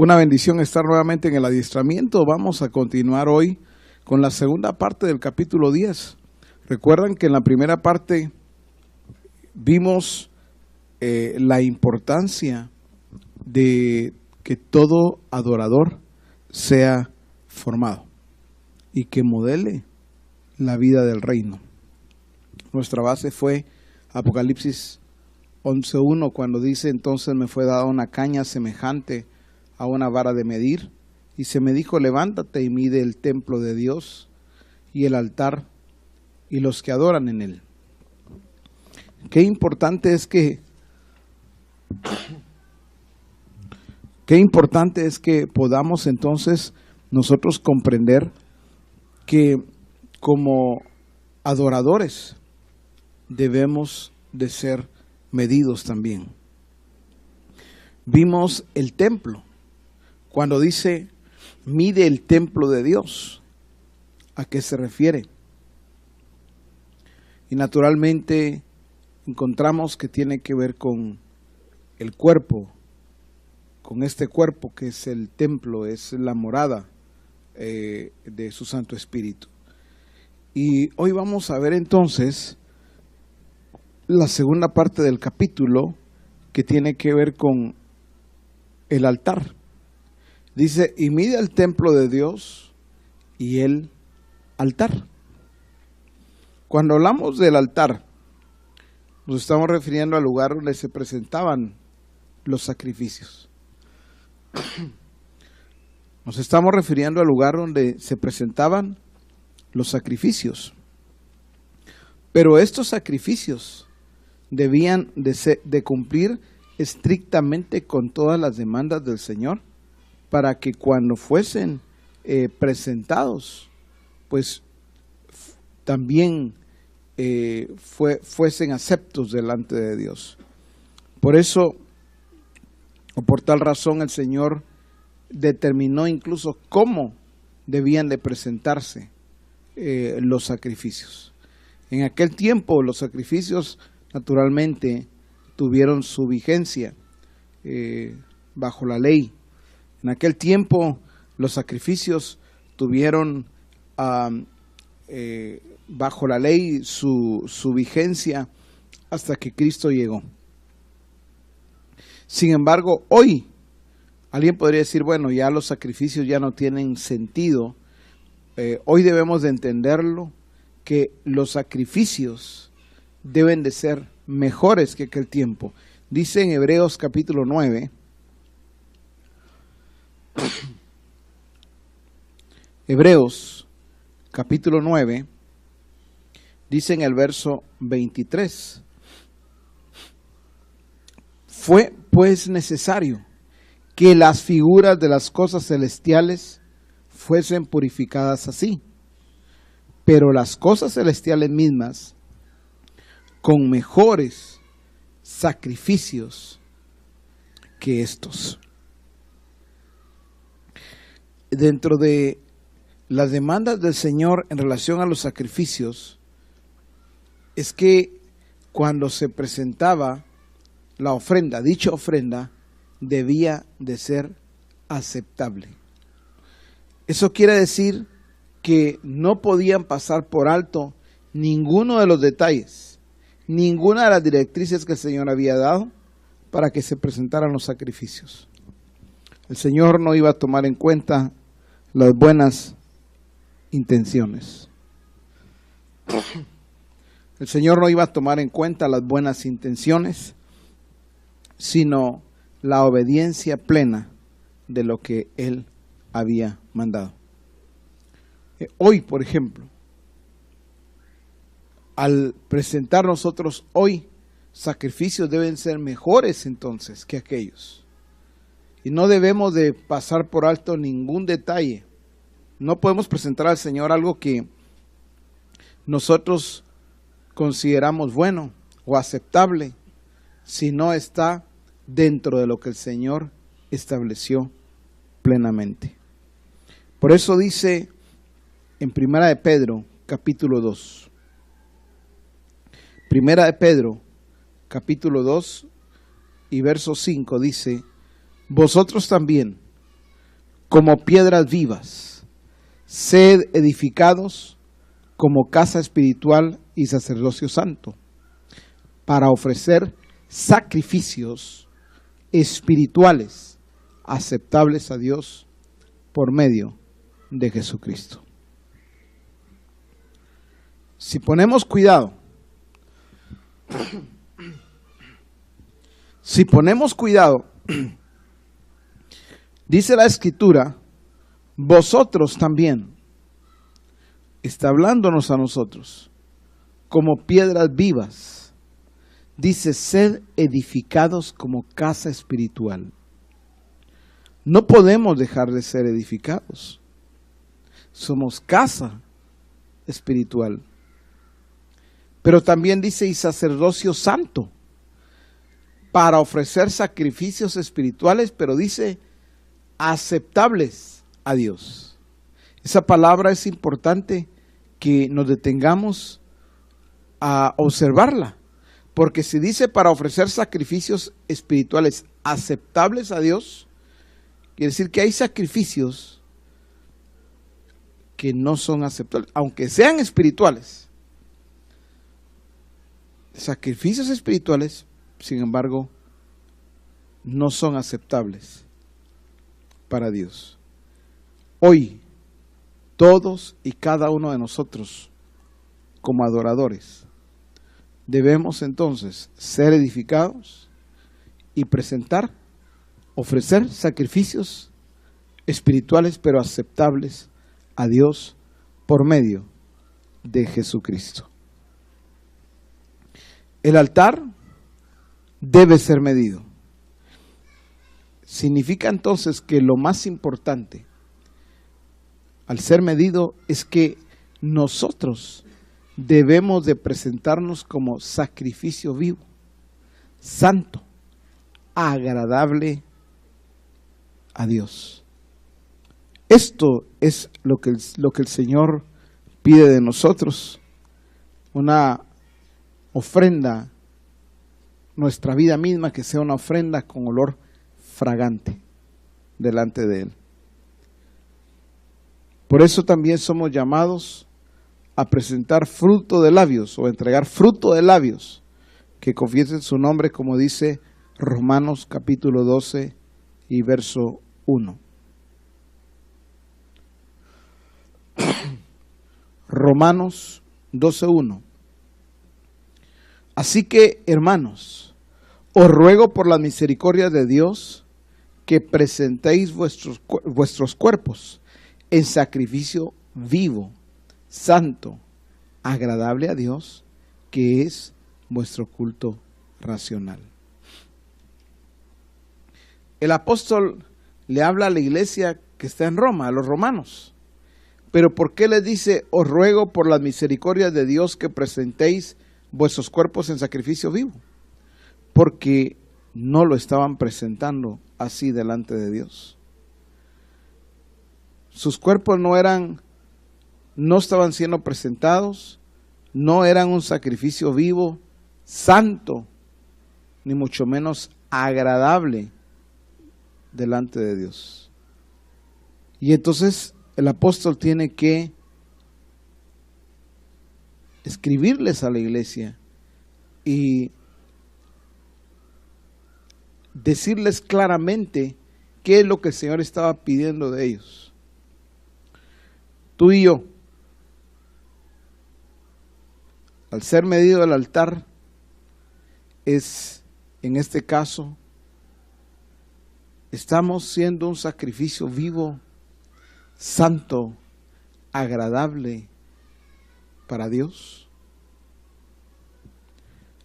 Una bendición estar nuevamente en el adiestramiento. Vamos a continuar hoy con la segunda parte del capítulo 10. Recuerdan que en la primera parte vimos la importancia de que todo adorador sea formado y que modele la vida del reino. Nuestra base fue Apocalipsis 11:1, cuando dice: entonces me fue dada una caña semejante a una vara de medir, y se me dijo: levántate y mide el templo de Dios y el altar y los que adoran en él. Qué importante es que podamos entonces nosotros comprender que como adoradores debemos de ser medidos también. Vimos el templo, cuando dice mide el templo de Dios, ¿a qué se refiere? Y naturalmente encontramos que tiene que ver con el cuerpo, con este cuerpo que es el templo, es la morada de su Santo Espíritu. Y hoy vamos a ver entonces la segunda parte del capítulo, que tiene que ver con el altar. Dice: y mide el templo de Dios y el altar. Cuando hablamos del altar, nos estamos refiriendo al lugar donde se presentaban los sacrificios. Nos estamos refiriendo al lugar donde se presentaban los sacrificios. Pero estos sacrificios debían de cumplir estrictamente con todas las demandas del Señor, para que cuando fuesen presentados, pues también fuesen aceptos delante de Dios. Por eso, o por tal razón, el Señor determinó incluso cómo debían de presentarse los sacrificios. En aquel tiempo los sacrificios naturalmente tuvieron su vigencia bajo la ley. En aquel tiempo los sacrificios tuvieron bajo la ley su vigencia hasta que Cristo llegó. Sin embargo, hoy alguien podría decir: bueno, ya los sacrificios ya no tienen sentido. Hoy debemos de entenderlo, que los sacrificios deben de ser mejores que aquel tiempo. Dice en Hebreos capítulo 9, Hebreos capítulo 9, dice en el verso 23: fue pues necesario que las figuras de las cosas celestiales fuesen purificadas así, pero las cosas celestiales mismas con mejores sacrificios que estos. Dentro de las demandas del Señor en relación a los sacrificios, es que cuando se presentaba la ofrenda, dicha ofrenda debía de ser aceptable. Eso quiere decir que no podían pasar por alto ninguno de los detalles, ninguna de las directrices que el Señor había dado para que se presentaran los sacrificios. El Señor no iba a tomar en cuenta las buenas intenciones. El Señor no iba a tomar en cuenta las buenas intenciones, sino la obediencia plena de lo que Él había mandado. Hoy, por ejemplo, al presentar nosotros hoy sacrificios, deben ser mejores entonces que aquellos. Y no debemos de pasar por alto ningún detalle. No podemos presentar al Señor algo que nosotros consideramos bueno o aceptable si no está dentro de lo que el Señor estableció plenamente. Por eso dice en Primera de Pedro, capítulo 2. Primera de Pedro, capítulo 2 y verso 5 dice: vosotros también, como piedras vivas, sed edificados como casa espiritual y sacerdocio santo, para ofrecer sacrificios espirituales aceptables a Dios por medio de Jesucristo. Si ponemos cuidado, dice la Escritura, vosotros también, está hablándonos a nosotros, como piedras vivas, dice, sed edificados como casa espiritual. No podemos dejar de ser edificados. Somos casa espiritual. Pero también dice, y sacerdocio santo, para ofrecer sacrificios espirituales, pero dice, aceptables a Dios. Esa palabra es importante que nos detengamos a observarla, porque si dice para ofrecer sacrificios espirituales aceptables a Dios, quiere decir que hay sacrificios que no son aceptables, aunque sean espirituales. Sacrificios espirituales, sin embargo, no son aceptables para Dios. Hoy, todos y cada uno de nosotros, como adoradores, debemos entonces ser edificados y ofrecer sacrificios espirituales, pero aceptables a Dios por medio de Jesucristo. El altar debe ser medido. Significa entonces que lo más importante al ser medido es que nosotros debemos de presentarnos como sacrificio vivo, santo, agradable a Dios. Esto es lo que el Señor pide de nosotros, una ofrenda, nuestra vida misma, que sea una ofrenda con olor fragante delante de Él. Por eso también somos llamados a presentar fruto de labios, o entregar fruto de labios que confiesen su nombre, como dice Romanos capítulo 12 y verso 1. Romanos 12:1. Así que, hermanos, os ruego por la misericordia de Dios que presentéis vuestros cuerpos en sacrificio vivo, santo, agradable a Dios, que es vuestro culto racional. El apóstol le habla a la iglesia que está en Roma, a los romanos. Pero ¿por qué les dice, os ruego por la misericordia de Dios que presentéis vuestros cuerpos en sacrificio vivo? Porque no lo estaban presentando así delante de Dios. Sus cuerpos no estaban siendo presentados, no eran un sacrificio vivo, santo, ni mucho menos agradable delante de Dios. Y entonces el apóstol tiene que escribirles a la iglesia y decirles claramente qué es lo que el Señor estaba pidiendo de ellos. Tú y yo, al ser medido el altar, en este caso, estamos siendo un sacrificio vivo, santo, agradable para Dios.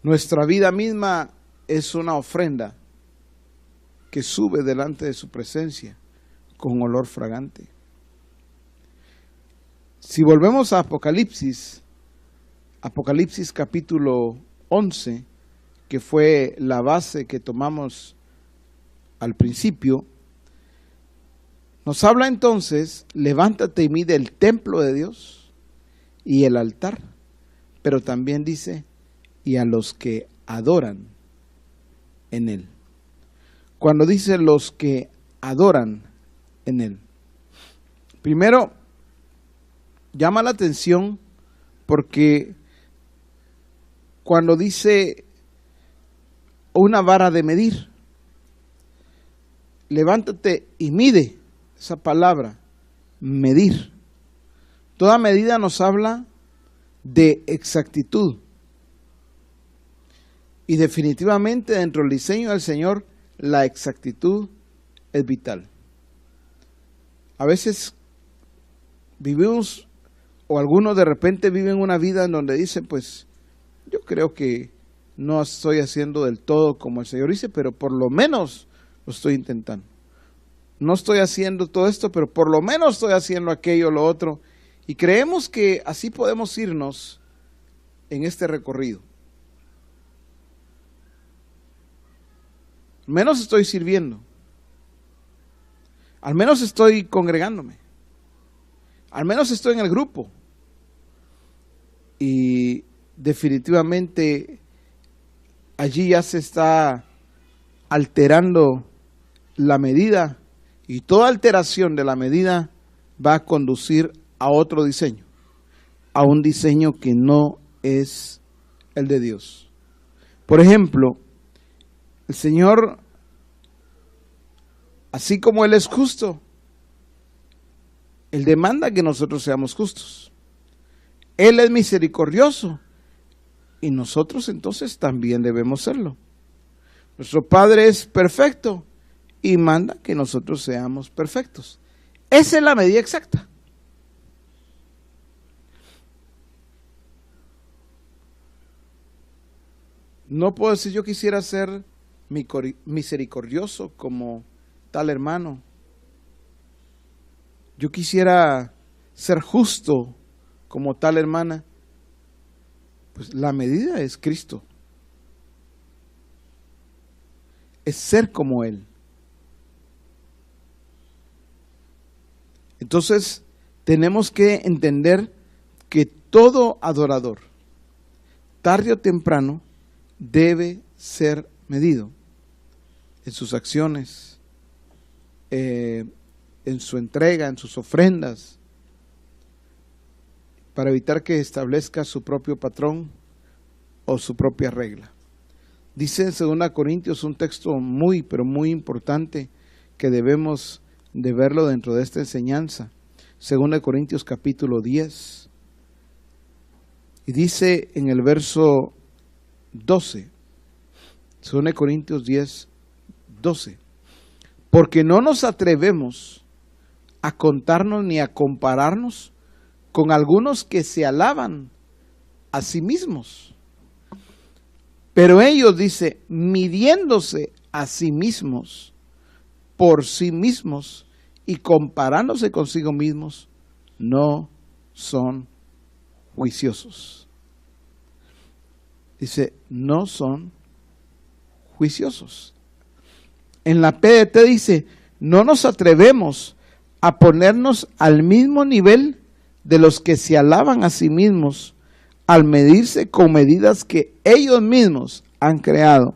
Nuestra vida misma es una ofrenda que sube delante de su presencia con olor fragante. Si volvemos a Apocalipsis capítulo 11, que fue la base que tomamos al principio, nos habla entonces, levántate y mide el templo de Dios y el altar, pero también dice, y a los que adoran en él. Cuando dice los que adoran en él, Primero, llama la atención porque cuando dice una vara de medir, levántate y mide, esa palabra, medir. Toda medida nos habla de exactitud. Y definitivamente dentro del diseño del Señor, la exactitud es vital. A veces vivimos, o algunos de repente viven una vida en donde dicen, pues, yo creo que no estoy haciendo del todo como el Señor dice, pero por lo menos lo estoy intentando. No estoy haciendo todo esto, pero por lo menos estoy haciendo aquello o lo otro. Y creemos que así podemos irnos en este recorrido. Al menos estoy sirviendo. Al menos estoy congregándome. Al menos estoy en el grupo. Y definitivamente allí ya se está alterando la medida, y toda alteración de la medida va a conducir a otro diseño, a un diseño que no es el de Dios. Por ejemplo, el Señor, así como Él es justo, Él demanda que nosotros seamos justos. Él es misericordioso y nosotros entonces también debemos serlo. Nuestro Padre es perfecto y manda que nosotros seamos perfectos. Esa es la medida exacta. No puedo decir yo quisiera ser misericordioso como tal hermano. Yo quisiera ser justo como tal hermana. Pues la medida es Cristo. Es ser como Él. Entonces, tenemos que entender que todo adorador, tarde o temprano, debe ser medido en sus acciones, en su entrega, en sus ofrendas, para evitar que establezca su propio patrón o su propia regla. Dice en 2 Corintios un texto muy, pero muy importante que debemos de verlo dentro de esta enseñanza. 2 Corintios capítulo 10. Y dice en el verso 12, 2 Corintios 10, 12. Porque no nos atrevemos a contarnos ni a compararnos con algunos que se alaban a sí mismos. Pero ellos, dice, midiéndose a sí mismos, por sí mismos y comparándose consigo mismos, no son juiciosos. Dice, no son juiciosos. En la PDT dice, no nos atrevemos a ponernos al mismo nivel de los que se alaban a sí mismos al medirse con medidas que ellos mismos han creado.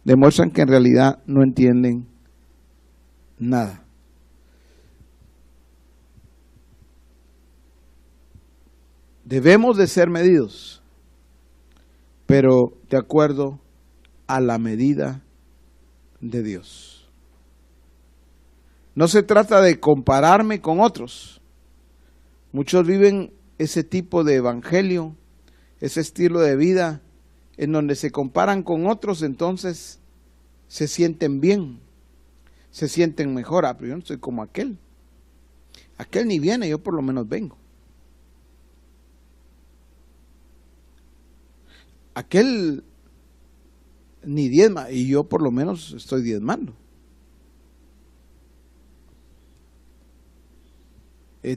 Demuestran que en realidad no entienden nada. Debemos de ser medidos, pero de acuerdo a la medida de Dios. No se trata de compararme con otros. Muchos viven ese tipo de evangelio, ese estilo de vida, en donde se comparan con otros, entonces se sienten bien, se sienten mejor. Pero yo no soy como aquel. Aquel ni viene, yo por lo menos vengo. Aquel ni diezma y yo por lo menos estoy diezmando.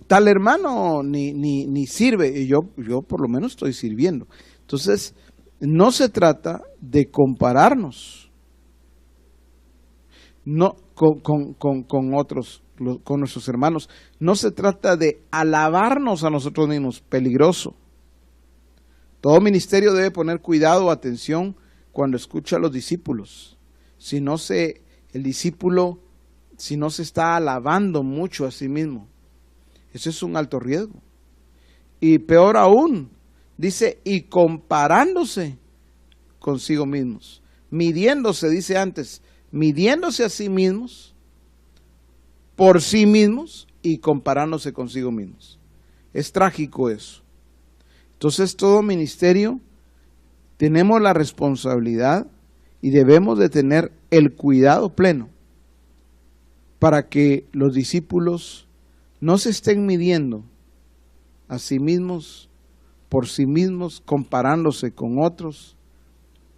Tal hermano ni sirve y yo por lo menos estoy sirviendo. Entonces, no se trata de compararnos no con otros, con nuestros hermanos. No se trata de alabarnos a nosotros mismos, peligroso. Todo ministerio debe poner cuidado o atención cuando escucha a los discípulos. El discípulo, si no se está alabando mucho a sí mismo, Ese es un alto riesgo. Y peor aún, dice, y comparándose consigo mismos. Midiéndose, dice antes, midiéndose a sí mismos, por sí mismos y comparándose consigo mismos. Es trágico eso. Entonces todo ministerio tenemos la responsabilidad y debemos de tener el cuidado pleno para que los discípulos no se estén midiendo a sí mismos, por sí mismos, comparándose con otros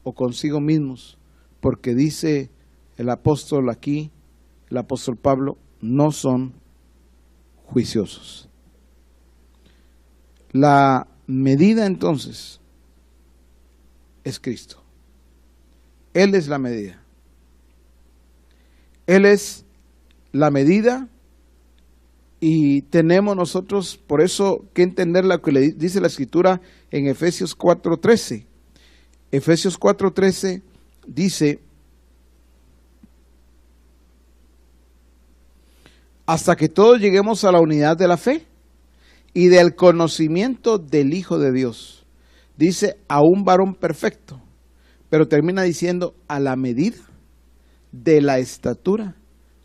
o consigo mismos, porque dice el apóstol aquí, el apóstol Pablo, no son juiciosos. La medida entonces es Cristo. Él es la medida. Él es la medida y tenemos nosotros por eso que entender lo que le dice la Escritura en Efesios 4:13. Efesios 4:13 dice: hasta que todos lleguemos a la unidad de la fe y del conocimiento del Hijo de Dios. Dice a un varón perfecto, pero termina diciendo a la medida de la estatura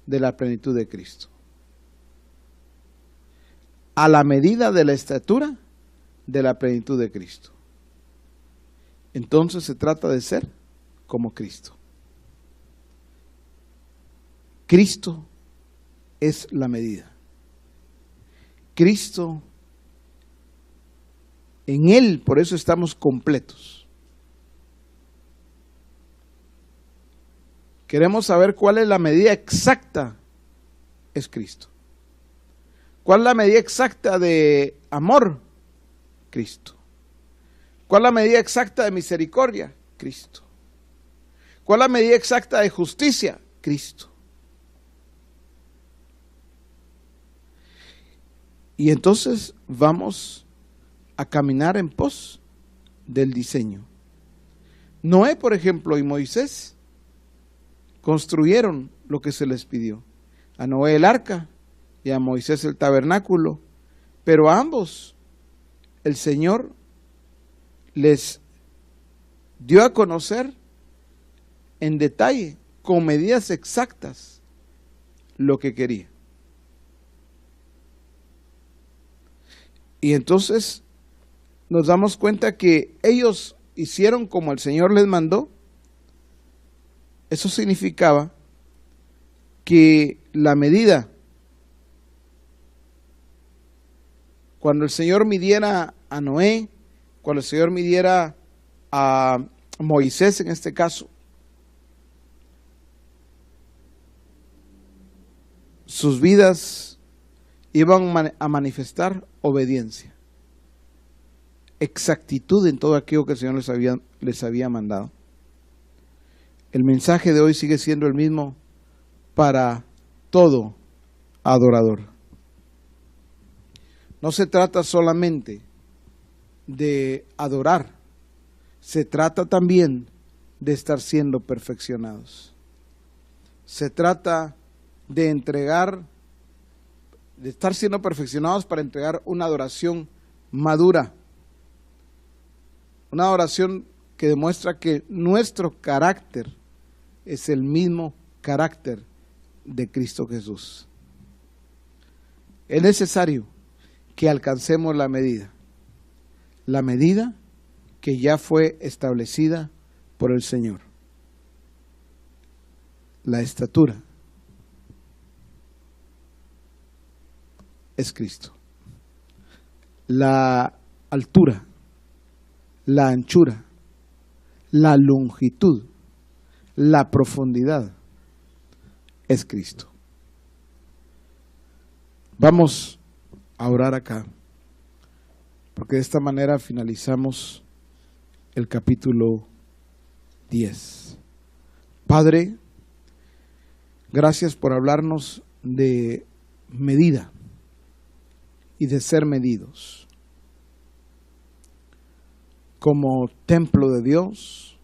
de la plenitud de Cristo. A la medida de la estatura de la plenitud de Cristo. Entonces se trata de ser como Cristo. Cristo es la medida. Cristo, en Él, por eso estamos completos. Queremos saber cuál es la medida exacta, es Cristo. ¿Cuál es la medida exacta de amor? Cristo. ¿Cuál es la medida exacta de misericordia? Cristo. ¿Cuál es la medida exacta de justicia? Cristo. Y entonces vamos a caminar en pos del diseño. Noé, por ejemplo, y Moisés construyeron lo que se les pidió. A Noé el arca y a Moisés el tabernáculo, pero a ambos el Señor les dio a conocer en detalle, con medidas exactas, lo que quería. Y entonces nos damos cuenta que ellos hicieron como el Señor les mandó. Eso significaba que la medida, cuando el Señor midiera a Noé, cuando el Señor midiera a Moisés en este caso, sus vidas iban a manifestar obediencia, exactitud en todo aquello que el Señor les había mandado. El mensaje de hoy sigue siendo el mismo para todo adorador. No se trata solamente de adorar, se trata también de estar siendo perfeccionados. Se trata de entregar, de estar siendo perfeccionados para entregar una adoración madura, una adoración que demuestra que nuestro carácter es el mismo carácter de Cristo Jesús. Es necesario que alcancemos la medida que ya fue establecida por el Señor. La estatura es Cristo. La altura, la anchura, la longitud, la profundidad es Cristo. Vamos a orar acá, porque de esta manera finalizamos el capítulo 10. Padre, gracias por hablarnos de medida y de ser medidos. Como templo de Dios,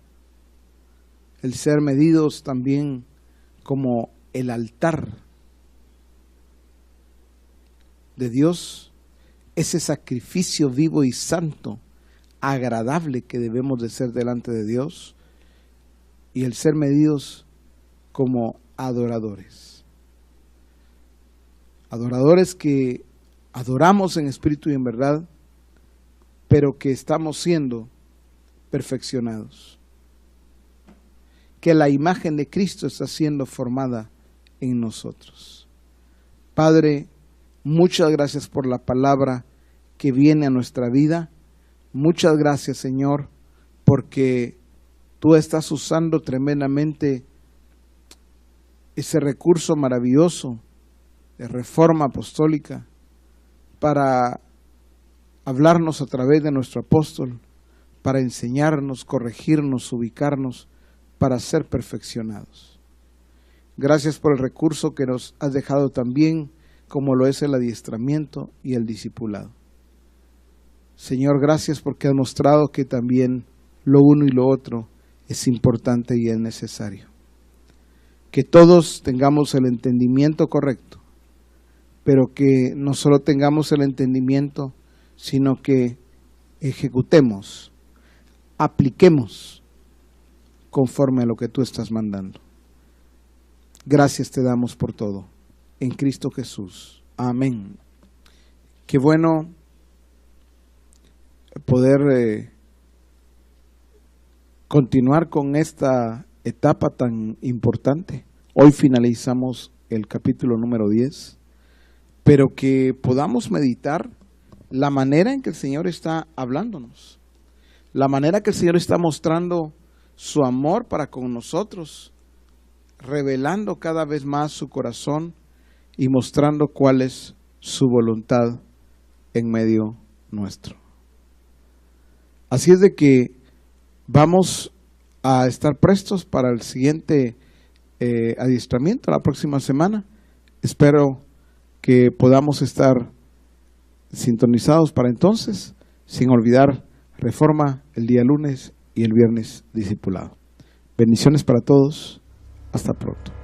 el ser medidos también como el altar de Dios, ese sacrificio vivo y santo, agradable que debemos de ser delante de Dios, y el ser medidos como adoradores. Adoradores que adoramos en espíritu y en verdad, pero que estamos siendo perfeccionados. Que la imagen de Cristo está siendo formada en nosotros. Padre, muchas gracias por la palabra que viene a nuestra vida. Muchas gracias, Señor, porque tú estás usando tremendamente ese recurso maravilloso de reforma apostólica para hablarnos a través de nuestro apóstol, para enseñarnos, corregirnos, ubicarnos, para ser perfeccionados. Gracias por el recurso que nos has dejado también, como lo es el adiestramiento y el discipulado. Señor, gracias porque has mostrado que también lo uno y lo otro es importante y es necesario. Que todos tengamos el entendimiento correcto, pero que no solo tengamos el entendimiento, sino que ejecutemos, apliquemos conforme a lo que tú estás mandando. Gracias te damos por todo. En Cristo Jesús. Amén. Qué bueno poder continuar con esta etapa tan importante. Hoy finalizamos el capítulo número 10, pero que podamos meditar la manera en que el Señor está hablándonos, la manera que el Señor está mostrando su amor para con nosotros, revelando cada vez más su corazón y mostrando cuál es su voluntad en medio nuestro. Así es de que vamos a estar prestos para el siguiente adiestramiento la próxima semana. Espero que podamos estar sintonizados para entonces, sin olvidar Reforma el día lunes y el viernes discipulado. Bendiciones para todos. Hasta pronto.